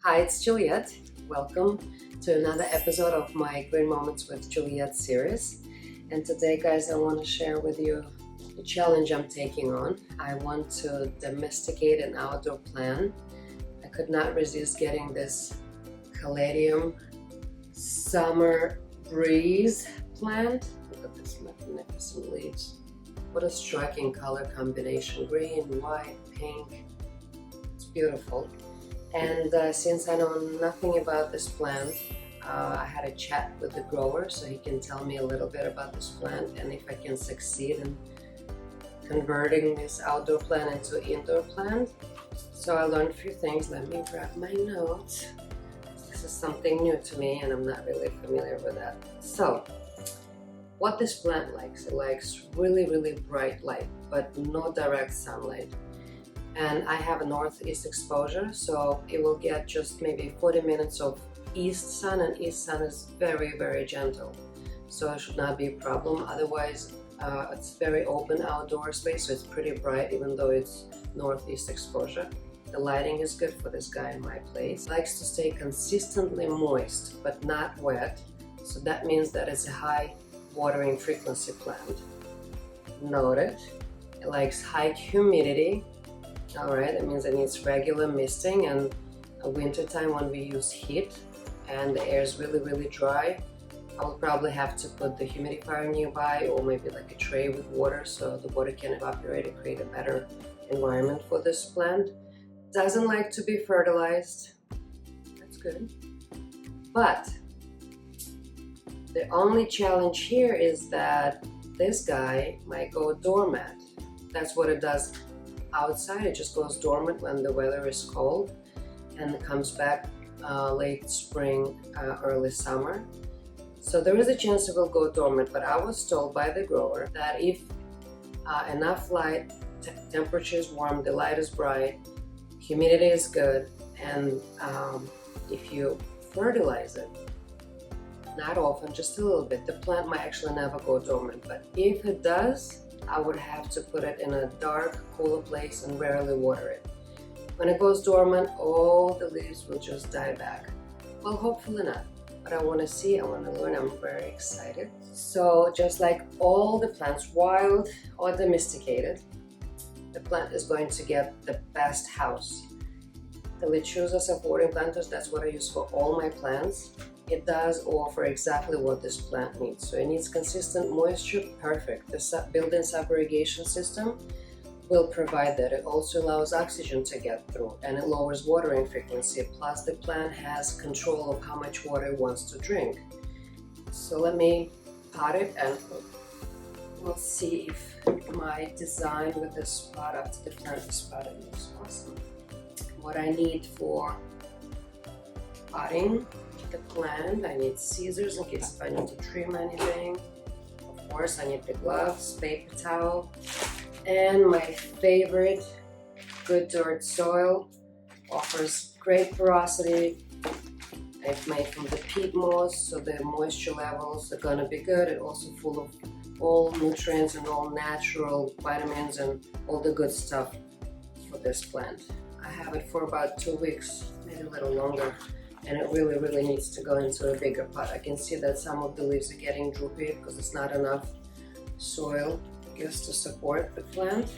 Hi, it's Juliette. Welcome to another episode of my Green Moments with Juliette series. And today, guys, I want to share with you the challenge I'm taking on. I want to domesticate an outdoor plant. I could not resist getting this Caladium summer breeze plant. Look at this magnificent leaves. What a striking color combination. Green, white, pink. It's beautiful. And since I know nothing about this plant, I had a chat with the grower so he can tell me a little bit about this plant and if I can succeed in converting this outdoor plant into an indoor plant. So I learned a few things. Let me grab my notes. This is something new to me and I'm not really familiar with that. So, what this plant likes, it likes really, really bright light, but no direct sunlight. And I have a northeast exposure, so it will get just maybe 40 minutes of east sun, and east sun is very, very gentle, so it should not be a problem. Otherwise, it's very open outdoor space, so it's pretty bright even though it's northeast exposure. The lighting is good for this guy in my place. It likes to stay consistently moist but not wet, so that means that it's a high watering frequency plant. Noted. It likes high humidity. Alright, that means it needs regular misting, and winter time when we use heat and the air is really, really dry, I will probably have to put the humidifier nearby or maybe like a tray with water so the water can evaporate and create a better environment for this plant. Doesn't like to be fertilized. That's good. But the only challenge here is that this guy might go dormant. That's what it does outside. It just goes dormant when the weather is cold and comes back late spring, early summer. So there is a chance it will go dormant, but I was told by the grower that if enough light, temperature is warm, the light is bright, humidity is good, and if you fertilize it, not often, just a little bit, the plant might actually never go dormant. But if it does, I would have to put it in a dark, cooler place and rarely water it. When it goes dormant, all the leaves will just die back. Well, hopefully not, but I want to see, I want to learn, I'm very excited. So just like all the plants, wild or domesticated, the plant is going to get the best house. The lechuza supporting planters, that's what I use for all my plants. It does offer exactly what this plant needs. So it needs consistent moisture, perfect. The built-in sub-irrigation system will provide that. It also allows oxygen to get through and it lowers watering frequency. Plus the plant has control of how much water it wants to drink. So let me pot it and we'll see if my design with this spot up to the plant is potted looks awesome. What I need for potting the plant, I need scissors in case if I need to trim anything. Of course, I need the gloves, paper towel, and my favorite, good dirt soil. Offers great porosity. It's made from the peat moss, so the moisture levels are gonna be good. It's also full of all nutrients and all natural vitamins and all the good stuff for this plant. I have it for about 2 weeks, maybe a little longer. And it really, really needs to go into a bigger pot. I can see that some of the leaves are getting droopy because it's not enough soil, I guess, to support the plant.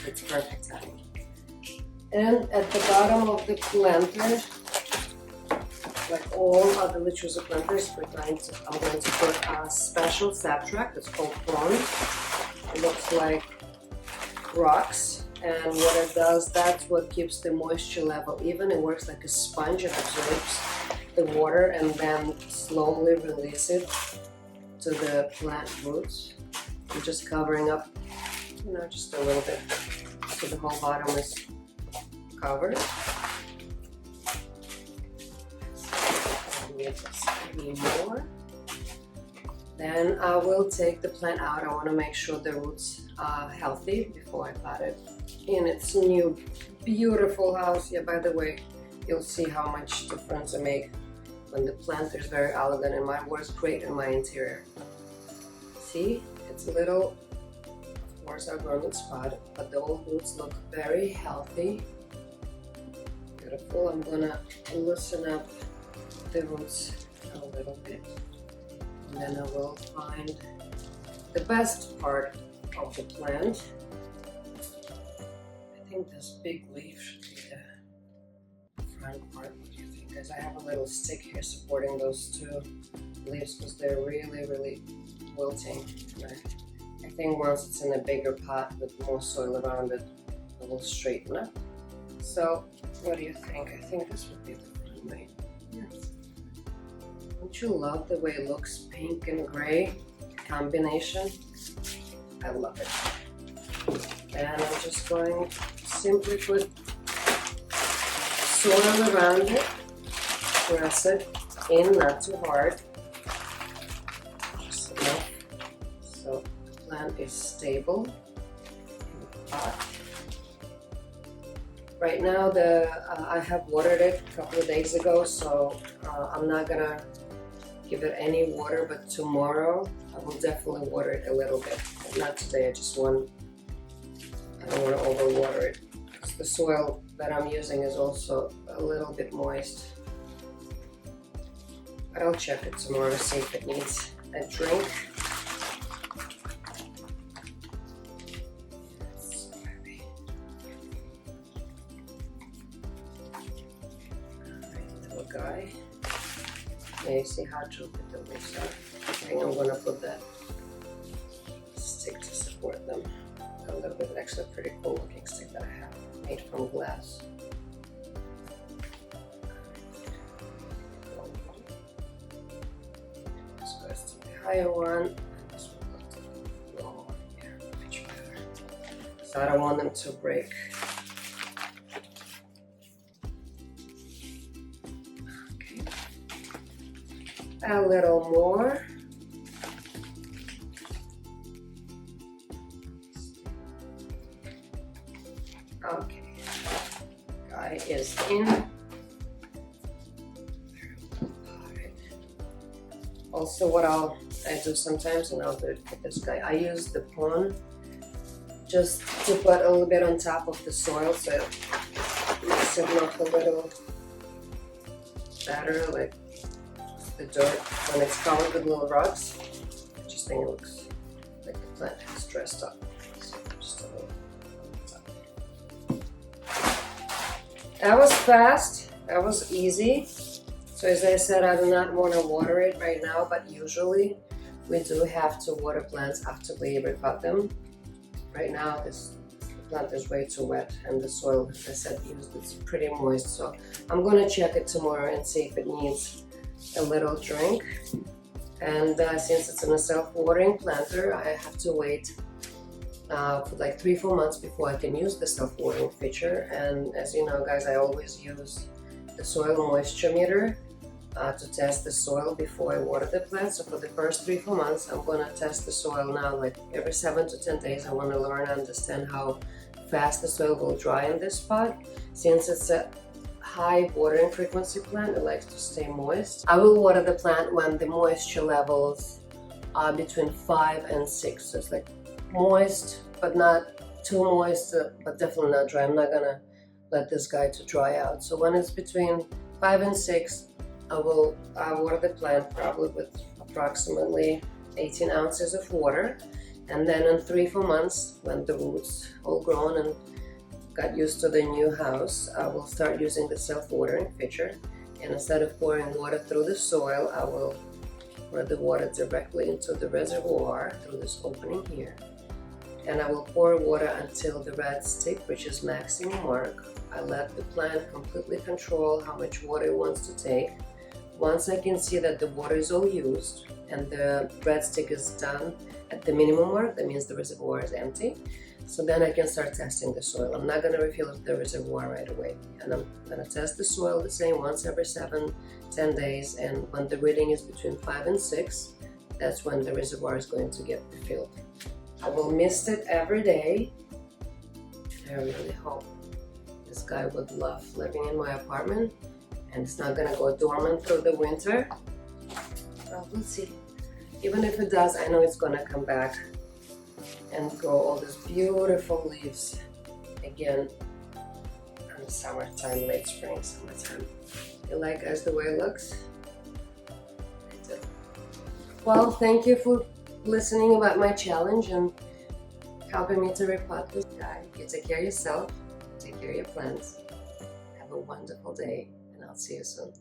It's perfect timing. And at the bottom of the planter, like all other lechuza planters, I'm going to put a special sap track. It's called prawns. It looks like rocks. And what it does, that's what keeps the moisture level even. It works like a sponge. It absorbs the water and then slowly release it to the plant roots. I'm just covering up, just a little bit so the whole bottom is covered. Maybe more. Then I will take the plant out. I want to make sure the roots are healthy before I pot it in its new beautiful house. Yeah, by the way, you'll see how much difference it makes when the plant is very elegant and mine works great in my interior. See, it's a little, of course, I've grown its spot, but the old roots look very healthy. beautiful. I'm gonna loosen up the roots a little bit, and then I will find the best part of the plant. I think this big leaf should be the front part. What do you think, guys? I have a little stick here supporting those two leaves because they're really wilting. I think once it's in a bigger pot with more soil around it, it will straighten up. So, what do you think? I think this would be the front, right? Yes. Don't you love the way it looks? Pink and gray combination. I love it. And I'm just going to simply put soil around it, press it in, not too hard, just enough so the plant is stable in the pot. Right now I have watered it a couple of days ago, so I'm not gonna give it any water, but tomorrow I will definitely water it a little bit. But not today, I don't want to overwater it. Because the soil that I'm using is also a little bit moist. But I'll check it tomorrow to see if it needs a drink. It's so heavy. Alright, little guy. Yeah, you see how droopy the leaves are. I think I'm gonna put that stick to support them a little bit. Actually, a pretty cool looking stick that I have, made from glass. This goes to the higher one, and this one goes to the lower one. Yeah, much better. So I don't want them to break. A little more. Okay, guy is in. Also, what I do sometimes, and I'll do it with this guy, I use the pond just to put a little bit on top of the soil, so it makes it look a little better, like the dirt when it's covered with little rocks. I just think it looks like the plant has dressed up. So just a little on top. That was fast, that was easy. So as I said, I do not want to water it right now, but usually we do have to water plants after we repot them. Right now this plant is way too wet, and the soil, as I said, used, it's pretty moist. So I'm going to check it tomorrow and see if it needs a little drink. And since it's in a self-watering planter, I have to wait for like 3-4 months before I can use the self-watering feature. And as you know, guys, I always use the soil moisture meter to test the soil before I water the plant. So for the first 3-4 months, I'm going to test the soil now, like every 7 to 10 days. I want to learn and understand how fast the soil will dry in this spot. Since it's a high watering frequency plant, it likes to stay moist. I will water the plant when the moisture levels are between 5 and 6. So it's like moist, but not too moist, but definitely not dry. I'm not gonna let this guy to dry out. So when it's between 5 and 6, I will water the plant probably with approximately 18 ounces of water. And then in 3-4 months, when the roots all grown and got used to the new house, I will start using the self-watering feature. And instead of pouring water through the soil, I will pour the water directly into the reservoir through this opening here. And I will pour water until the red stick reaches maximum mark. I let the plant completely control how much water it wants to take. Once I can see that the water is all used and the red stick is done at the minimum mark, that means the reservoir is empty. So then I can start testing the soil. I'm not going to refill the reservoir right away. And I'm going to test the soil the same once every 7-10 days. And when the reading is between 5 and 6, that's when the reservoir is going to get refilled. I will mist it every day. I really hope this guy would love living in my apartment and it's not going to go dormant through the winter. Well, we'll see. Even if it does, I know it's going to come back and grow all these beautiful leaves again. And in summertime, late spring, summertime. You like guys the way it looks? I do. Well, thank you for listening about my challenge and helping me to repot this guy. You take care of yourself, take care of your plants. Have a wonderful day, and I'll see you soon.